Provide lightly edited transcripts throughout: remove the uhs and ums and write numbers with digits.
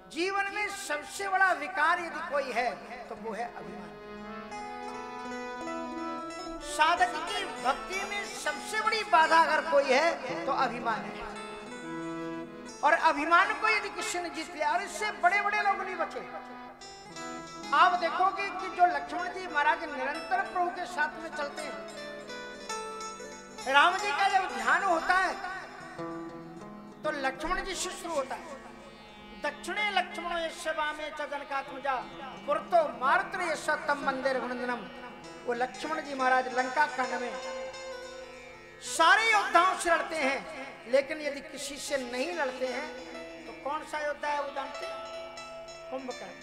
जीवन में सबसे बड़ा विकार यदि कोई है तो वो है अभिमान। साधक की भक्ति में सबसे बड़ी बाधा अगर कोई है तो अभिमान है। और अभिमान को यदि किसी ने जीत लिया, और इससे बड़े बड़े लोग नहीं बचे। आप देखोगे कि जो लक्ष्मण जी महाराज निरंतर प्रभु के साथ में चलते हैं, राम जी का जब ध्यान होता है तो लक्ष्मण जी से शुरू होता है। दक्षिणे लक्ष्मणो यस्य वामे च जनकात्मजा पुरतो मारुत्र यस्य तम मंदिर गुणनंदनम। वो लक्ष्मण जी महाराज लंका कांड में सारे योद्धाओं से लड़ते हैं, लेकिन यदि किसी से नहीं लड़ते हैं तो कौन सा योद्धा है वो जानते हैं? कुंभकर्ण।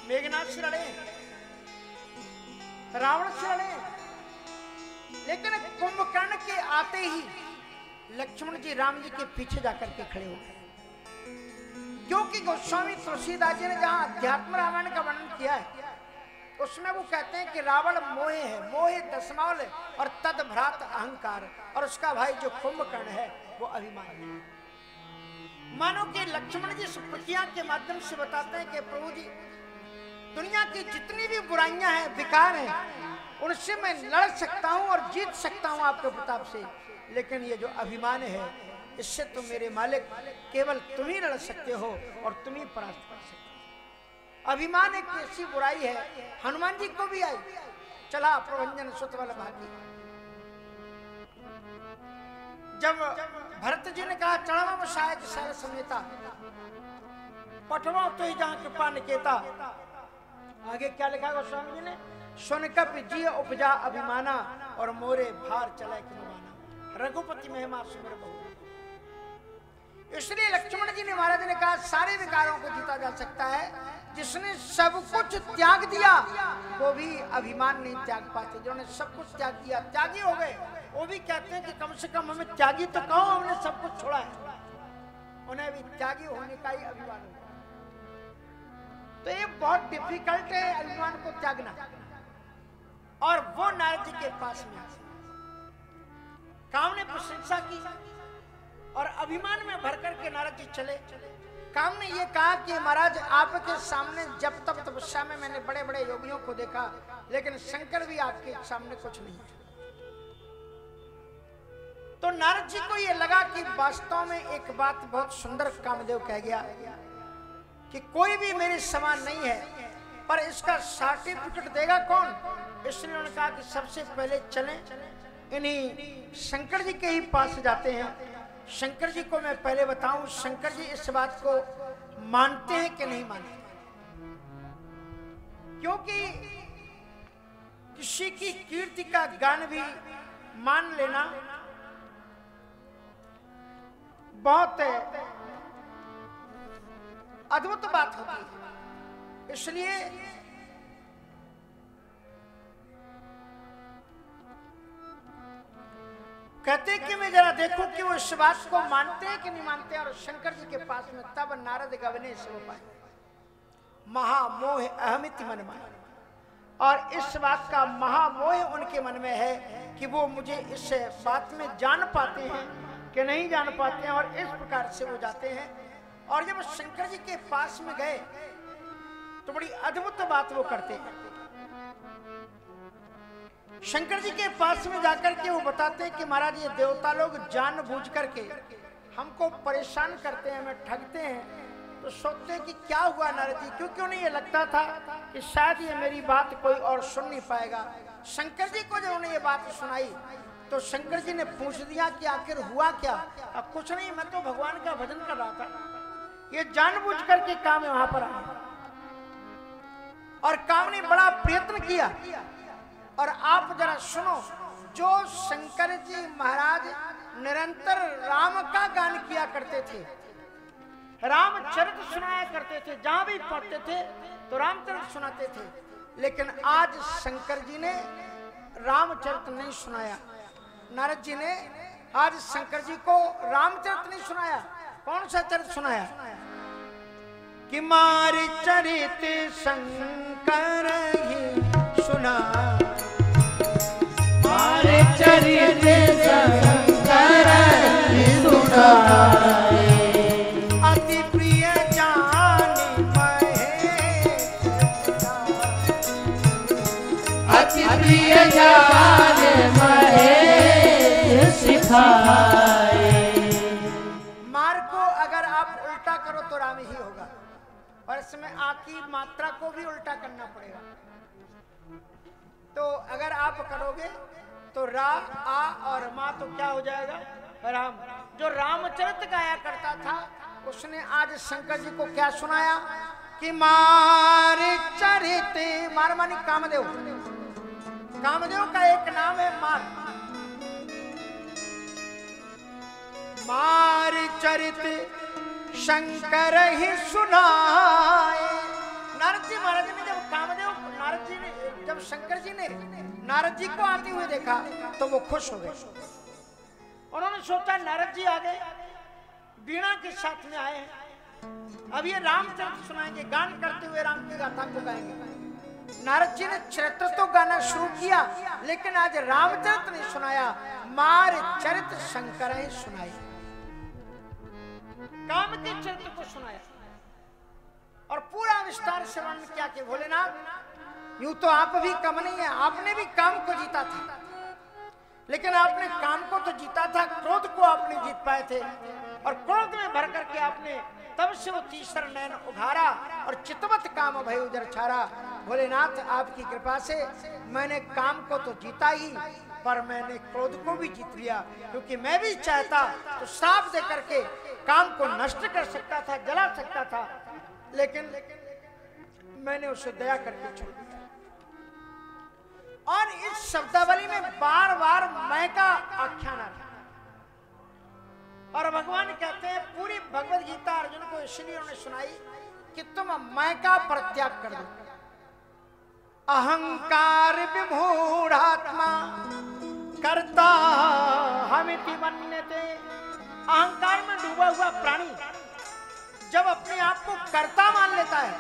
मेघनाथ से लड़े, रावण से लड़े, लेकिन कुंभकर्ण के आते ही लक्ष्मण जी राम जी के पीछे जाकर के खड़े हो गए। क्योंकि गोस्वामी तुलसीदास जी ने जहां अध्यात्म रामायण का वर्णन किया है उसमें वो कहते हैं कि रावण मोहे है, मोहे दशमाल और तद भ्रात अहंकार, और उसका भाई जो कुंभकर्ण है वो अभिमान है। मानो कि लक्ष्मण जी इस प्रतिज्ञा के माध्यम से बताते हैं कि प्रभु जी दुनिया की जितनी भी बुराइयां हैं, विकार हैं, उनसे मैं लड़ सकता हूं और जीत सकता हूं आपके प्रताप से, लेकिन ये जो अभिमान है इससे तो मेरे मालिक केवल तुम ही लड़ सकते हो और तुम ही परास्त कर सकते हो। अभिमान एक ऐसी बुराई है, हनुमान जी को भी आई। चला प्रभंजन सुत बल भागी। जब भरत जी ने कहा चढ़वा बसायक शैल समेता पठवा तो ही जहां कृपा निकेता, आगे क्या लिखा गोस्वामी जी ने? सुन कप जी उपजा अभिमाना और मोरे भार चले कि नुमाना, रघुपति महिमा सुमिर बहु। इसलिए लक्ष्मण जी ने महाराज ने कहा सारे विकारों को जीता जा सकता है, जिसने सब कुछ त्याग दिया वो भी अभिमान नहीं त्याग पाते। जिन्होंने सब कुछ त्याग दिया त्यागी हो गए, वो भी कहते हैं कि कम से कम हमें त्यागी तो कहो, हमने सब कुछ छोड़ा है। उन्हें भी त्यागी होने का ही अभिमान हो। तो ये बहुत डिफिकल्ट है अभिमान को त्यागना। और वो नारद जी के पास में काम ने प्रशंसा की और अभिमान में भर करके नारद जी चले। काम ने ये कहा कि महाराज आपके सामने जब तब तपस्या में मैंने बड़े बड़े योगियों को देखा, लेकिन शंकर भी आपके सामने कुछ नहीं है। तो नारद जी को ये लगा कि वास्तव में एक बात बहुत सुंदर कामदेव कह गया कि कोई भी मेरे समान नहीं है, पर इसका सर्टिफिकेट देगा कौन? इसलिए उन्होंने कहा कि सबसे पहले चलें इन्हीं शंकर जी के ही पास जाते हैं। शंकर जी को मैं पहले बताऊं, शंकर जी इस बात को मानते हैं कि नहीं मानते? क्योंकि किसी की कीर्ति का गान भी मान लेना बहुत अद्भुत बात होती है। इसलिए कहते कि मैं जरा देखूं कि वो इस बात को मानते हैं कि नहीं मानते। और शंकर जी के पास में तब नारद गवने से हो पाए महामोह अहमिति मन में, और इस बात का महामोह उनके मन में है कि वो मुझे इस बात में जान पाते हैं कि नहीं जान पाते हैं, और इस प्रकार से वो जाते हैं। और जब शंकर जी के पास में गए तो बड़ी अद्भुत बात वो करते हैं। शंकर जी के पास में जाकर के वो बताते हैं कि महाराज ये देवता लोग जानबूझ करके हमको परेशान करते हैं, हमें ठगते हैं। तो सोचते हैं कि क्या हुआ नारद जी, क्यों उन्हें ये लगता था कि शायद ये मेरी बात कोई और सुन नहीं पाएगा। शंकर जी को जब उन्हें ये बात सुनाई तो शंकर जी ने पूछ दिया कि आखिर हुआ क्या? कुछ नहीं, मैं तो भगवान का भजन कर रहा था, ये जानबूझ करके काम है वहां पर आया। और काम ने बड़ा प्रयत्न किया। और आप जरा सुनो, जो शंकर जी महाराज निरंतर राम का गान किया करते थे, रामचरित सुनाया करते थे, जहां भी पढ़ते थे तो रामचरित सुनाते थे, लेकिन आज शंकर जी ने रामचरित नहीं सुनाया। नारद जी ने आज शंकर जी को रामचरित नहीं सुनाया। कौन सा चरित सुनाया? कि मारे चरित शंकर ही सुना, मारे चरित शंकर ही सुना, अति प्रिय जान सिखाए। मार को अगर आप उल्टा करो तो राम ही होगा, और इसमें आ की मात्रा को भी उल्टा करना पड़ेगा। तो अगर आप करोगे तो रा आ और मा तो क्या हो जाएगा, राम। जो रामचरित गाया करता था उसने आज शंकर जी को क्या सुनाया कि मार चरित, मार मानी कामदेव, कामदेव का एक नाम है मार। मार चरित शंकर ही सुनाए। नारद जी महाराज ने जब कामदेव, नारद जी ने जब शंकर जी ने नारद जी को आते हुए देखा तो वो खुश हो गए। उन्होंने सोचा नारद जी आ गए, वीणा के साथ में आए हैं, अब ये रामचरित सुनाएंगे, गान करते हुए राम की गाथा को गाएंगे। नारद जी ने चरित्र तो गाना शुरू किया, लेकिन आज रामचरित नहीं सुनाया, मार चरित शंकर ही सुनाए, काम के चरित्र को सुनाया। और पूरा विस्तार से वर्णन किया कि भोलेनाथ यूं तो आप भी कम नहीं है, आपने भी काम को जीता था, लेकिन आपने काम को तो जीता था, क्रोध को आपने जीत पाए थे, और क्रोध में भर करके आपने तब से वो तीसरा नयन उघारा और चितवत काम भय उजर छारा। भोलेनाथ आपकी कृपा से मैंने काम को तो जीता ही, पर मैंने क्रोध को भी जीत लिया, क्योंकि मैं भी चाहता तो श्राप दे करके काम को नष्ट कर सकता था, जला सकता था, लेकिन मैंने उसे दया करके छोड़ दिया। और इस शब्दावली में बार बार मैं का आख्यान आता है, और भगवान कहते हैं पूरी भगवत गीता अर्जुन को इसलिए उन्होंने सुनाई कि तुम मैं का परित्याग कर दो। अहंकार विमूढ़ात्मा कर्ता हमिति मन्यते। अहंकार में डूबा हुआ प्राणी जब अपने आप को कर्ता मान लेता है,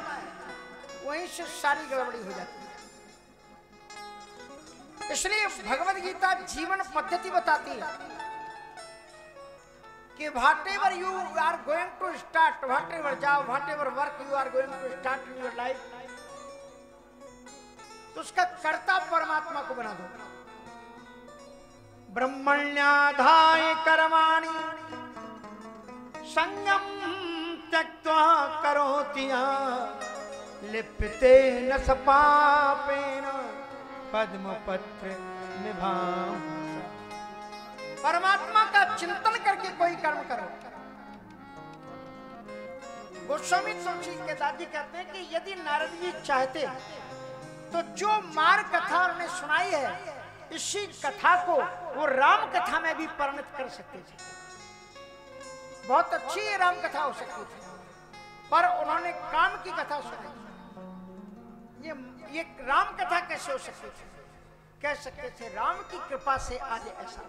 वहीं से सारी गड़बड़ी हो जाती है। इसलिए भगवत गीता जीवन पद्धति बताती है कि whatever you are going to start, whatever job, whatever work you are going to start in your life, तो उसका कर्ता परमात्मा को बना दो। ब्रह्मण्याधाय कर्माणि संयम त्यक्त्वा करोति लिप्यते न स पापेन पद्मपत्र निभां। परमात्मा का चिंतन करके कोई कर्म करो। गोस्वामी तुलसी के दादी कहते हैं कि यदि नारद जी चाहते तो जो मार कथा उन्होंने सुनाई है, इसी कथा को वो राम कथा में भी परिणत कर सकते थे। बहुत अच्छी ये राम कथा हो सकती थी, पर उन्होंने काम की कथा सुनाई। ये राम कथा कैसे हो सकती थी? कह सकते थे राम की कृपा से आज ऐसा।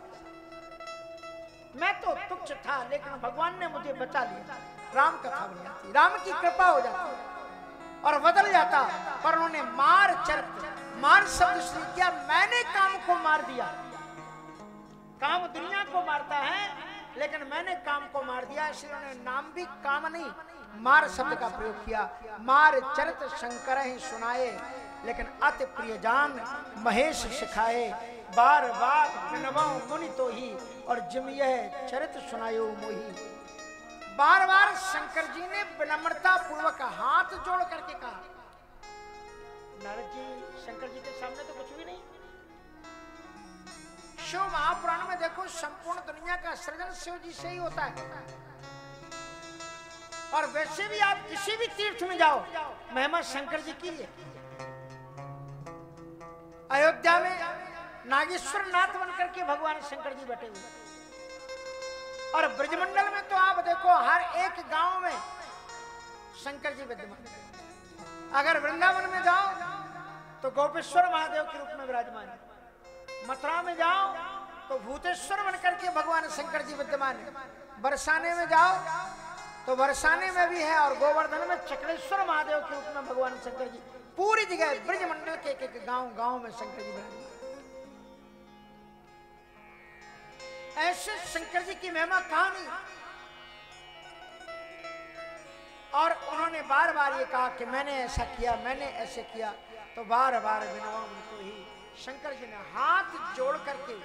मैं तो तुच्छ था, लेकिन भगवान ने मुझे बचा लिया, राम कथा बन जाती, राम की कृपा हो जाती और बदल जाता। पर उन्होंने मार चरित्र, मार शब्द श्री किया, मैंने काम को मार दिया। काम दुनिया को मारता है, लेकिन मैंने काम को मार दिया, इसलिए उन्होंने नाम भी काम नहीं मार शब्द का प्रयोग किया। मार चरित्र शंकर ही सुनाए, लेकिन अति प्रिय जान महेश सिखाए। बार बार विनवाऊं मुनि तो ही, और जिम यह चरित्र सुनायो मोही। बार बार शंकर जी ने विनम्रता पूर्वक हाथ जोड़ करके कहा। नारद जी शंकर जी के सामने तो कुछ भी नहीं। शिव महापुराण में देखो, संपूर्ण दुनिया का सृजन शिव जी से ही होता है। और वैसे भी आप किसी भी तीर्थ में जाओ, महिमा शंकर जी की है। अयोध्या में नागेश्वर नाथ बनकर के भगवान शंकर जी बैठे हुए, और ब्रजमंडल में तो आप देखो हर एक गांव में शंकर जी विद्यमान। अगर वृंदावन में जाओ तो गोपेश्वर महादेव के रूप में विराजमान है। मथुरा में जाओ तो भूतेश्वर बनकर के भगवान शंकर जी विद्यमान है। बरसाने में जाओ तो बरसाने में भी है, और गोवर्धन में चक्रेश्वर महादेव के रूप में भगवान शंकर जी। पूरी जगह ब्रजमंडल के एक गांव गांव में शंकर जी विराजमान। ऐसे शंकर जी की महिमा कहानी। और उन्होंने बार बार ये कहा कि मैंने ऐसा किया, मैंने ऐसे किया। तो बार बार विनवा उनको ही शंकर जी ने हाथ जोड़ करके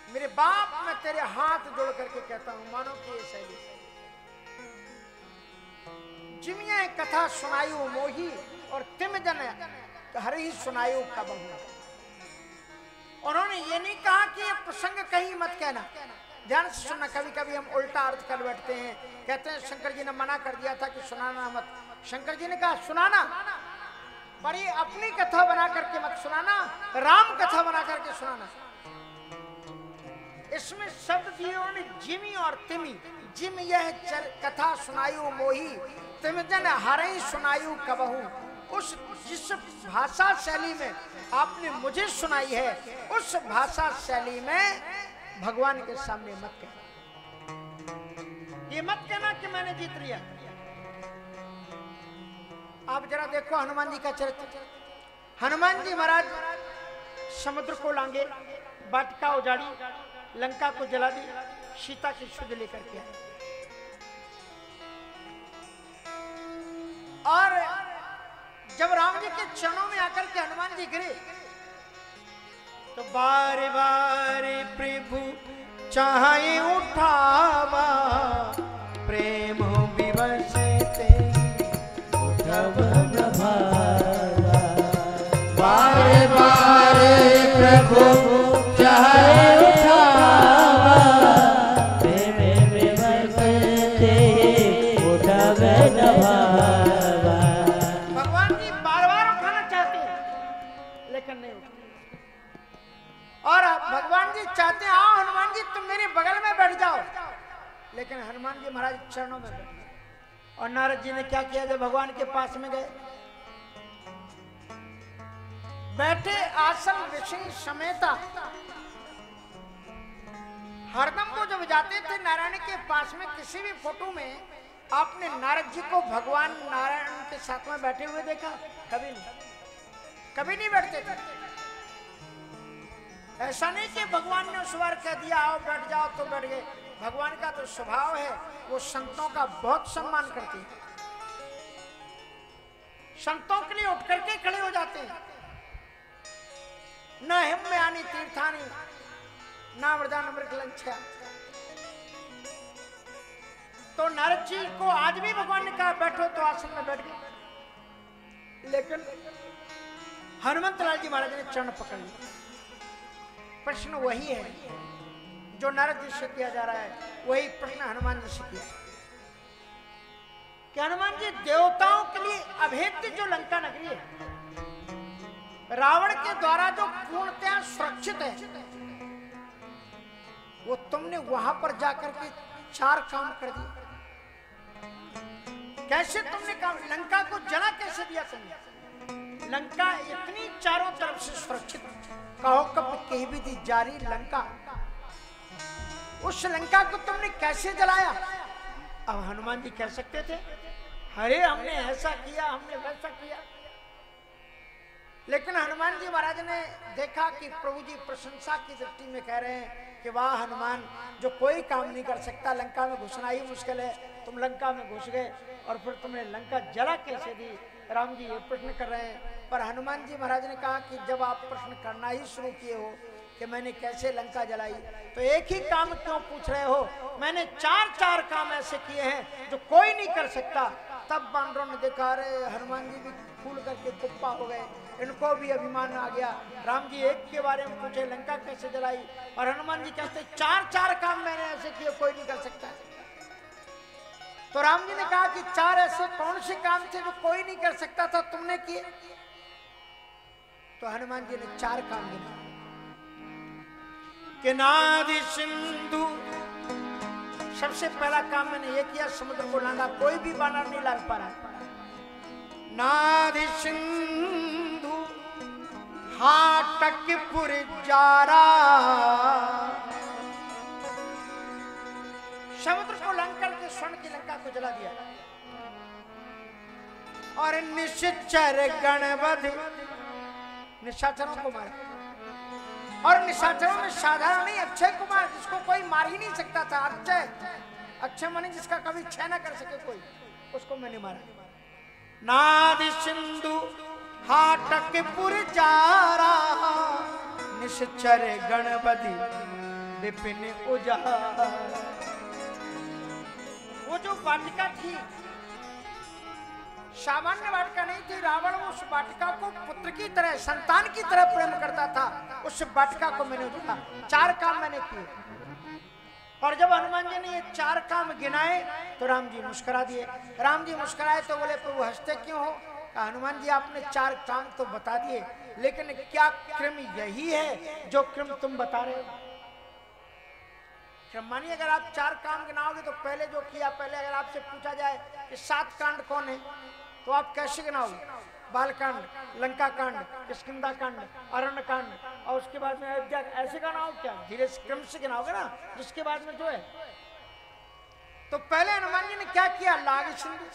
मेरे बाप, मैं तेरे हाथ जोड़ करके कहता हूं, मानो कि ये शैली जिमिया कथा सुनायु मोही और तिम जन हर ही सुनायु कब हूं। उन्होंने ये नहीं कहा कि ये प्रसंग कहीं मत कहना, ध्यान से सुनना। कभी कभी हम उल्टा अर्थ कर बैठते हैं, कहते हैं शंकर जी ने मना कर दिया था कि सुनाना मत। शंकर जी ने कहा सुनाना, पर ये अपनी कथा बना करके मत सुनाना, राम कथा बना करके सुनाना। इसमें शब्द दिए उन्होंने जिमी और तिमी। जिम यह कथा सुनायु मोही, तिम जन हरई सुनायु कबहू। उस जिस भाषा शैली में आपने मुझे सुनाई है, उस भाषा शैली में भगवान के सामने मत कहना। ये मत कहना कि मैंने जीत लिया। आप जरा देखो हनुमान जी का चरित्र। हनुमान जी महाराज समुद्र को लांगे, वाटिका उजाड़ी, लंका को जला दी, सीता की सुध लेकर के आए। और जब राम जी के चरणों में आकर के हनुमान जी गिरे, तो बारे बारे प्रभु चाहे उठावा, प्रेम विवश ते उठव न भावा। बारे बारे प्रभु चाहे उठावा, प्रेम विवश ते उठव न भावा। भगवान जी बार बार उठाना चाहते हैं लेकिन नहीं उठते। और भगवान जी चाहते हैं आओ हनुमान जी तुम मेरे बगल में बैठ जाओ, लेकिन हनुमान जी महाराज चरणों में बैठ। और नारद जी ने क्या किया, जब भगवान के पास में गए, बैठे आसन विषय समेता। हरदम वो जब जाते थे नारायण के पास में, किसी भी फोटो में आपने नारद जी को भगवान नारायण के साथ में बैठे हुए देखा? कभी नहीं, कभी नहीं बैठते थे। ऐसा नहीं कि भगवान ने उस बार कह दिया आओ बैठ जाओ तो बैठ गए। भगवान का तो स्वभाव है, वो संतों का बहुत सम्मान करते हैं, संतों के लिए उठ करके खड़े हो जाते हैं। न हिम्यानी तीर्थानी ना वरदान अमृत लंछा। तो नारद जी को आज भी भगवान ने कहा बैठो, तो आसन में बैठ गए। लेकिन हनुमंत लाल जी महाराज ने चरण पकड़ लिया। प्रश्न वही है जो नारद जी से किया जा रहा है, वही प्रश्न हनुमान जी से किया कि हनुमान जी देवताओं के लिए अभेद्य जो लंका नगरी है, रावण के द्वारा जो पूर्णतया सुरक्षित है, वो तुमने वहां पर जाकर के 4 काम कर दिए। कैसे तुमने काम, लंका को जला कैसे दिया तुमने? लंका इतनी चारों तरफ से सुरक्षित, कहो कब कहीं भी दी जारी लंका, उस लंका को तुमने कैसे जलाया? अब हनुमान जी कह सकते थे अरे हमने ऐसा किया, हमने वैसा किया। लेकिन हनुमान जी महाराज ने देखा कि प्रभु जी प्रशंसा की दृष्टि में कह रहे हैं कि वाह हनुमान, जो कोई काम नहीं कर सकता, लंका में घुसना ही मुश्किल है, तुम लंका में घुस गए और फिर तुमने लंका जला कैसे दी? राम जी ये प्रश्न कर रहे हैं। पर हनुमान जी महाराज ने कहा कि जब आप प्रश्न करना ही शुरू किए हो कि मैंने कैसे लंका जलाई, तो एक ही काम क्यों पूछ रहे हो? मैंने 4 काम ऐसे किए हैं जो कोई नहीं कर सकता। तब बानरों ने देखा अरे हनुमान जी भी फूल करके कुप्पा हो गए, इनको भी अभिमान आ गया। राम जी एक के बारे में पूछे लंका कैसे जलाई, और हनुमान जी कहते 4 काम मैंने ऐसे किए कोई नहीं कर सकता। तो राम जी ने कहा कि 4 ऐसे कौन से काम थे जो कोई नहीं कर सकता था, तुमने किए? तो हनुमान जी ने 4 काम गिनाए कि नादि सिंधु, सबसे पहला काम मैंने ये किया, समुद्र को लांगा, कोई भी बानर नहीं लांग पा रहा। नादि सिंधु हाटक पुरजारा, समुद्र को लांग करके स्वर्ण की लंका को जला दिया। और निश्चर गणवध, निशाचरों को मारा। और निशाचरों में साधारण नहीं, अक्षय कुमार, जिसको कोई मार ही नहीं सकता था, अक्षय, अक्षय माने जिसका कभी क्षय ना कर सके कोई, उसको मैंने मारा। नादि सिंधु हाटक पुरजारा, निश्चर गणपति विपिन उजाला। वो जो वाटिका थी सामान्य वाटिका नहीं थी। रावण उस वाटिका को पुत्र की तरह, संतान की तरह प्रेम करता था। उस वाटिका को मैंने उजाला, 4 काम मैंने किए। और जब हनुमान जी ने ये 4 काम गिनाए तो राम जी मुस्कुरा दिए। राम जी मुस्कुराए तो बोले प्रभु हंसते क्यों हो? कहा हनुमान जी आपने 4 काम तो बता दिए, लेकिन क्या क्रम यही है जो क्रम तुम बता रहे हो? मानिए अगर आप 4 काम गिनाओगे तो पहले जो किया, पहले अगर आपसे पूछा जाए कि 7 कांड कौन है तो आप कैसे गिनाओगे? बालकांड, लंका कांड, किष्किंधा कांड, अरण्य कांड, और उसके बाद में अयोध्या, ऐसे गिनाओ क्या? धीरे क्रम से गिनाओगे ना, जिसके बाद में जो है। तो पहले हनुमान जी ने क्या किया? लाग सिंधु,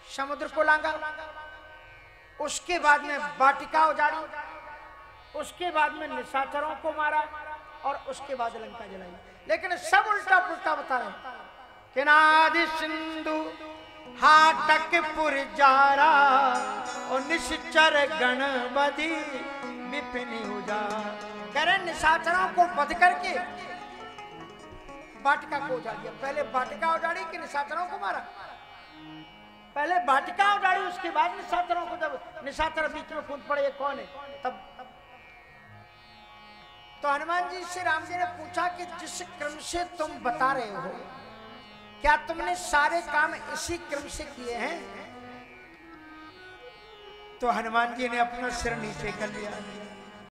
समुद्र को लांगा। उसके बाद में वाटिका उजाड़ी, उसके बाद में निशाचरों को मारा, और उसके बाद लंका जलाई। लेकिन सब उल्टा पुल्टा बता रहे। किनादि सिंधु हाटकपुर जारा, और निश्चर गणपति विपिन उजाला। कह रहे निशाचरों को वध करके वाटिका को उजाड़ दिया। पहले वाटिका उजाड़ी कि निशाचरों को मारा? पहले वाटिका उजाड़ी, उसके बाद निशाचरों को। जब निशाचर बीच में कूद पड़े, ये कौन है? तब तो हनुमान जी से राम जी ने पूछा कि जिस क्रम से तुम बता रहे हो, क्या तुमने सारे काम इसी क्रम से किए हैं? तो हनुमान जी ने अपना सिर नीचे कर लिया।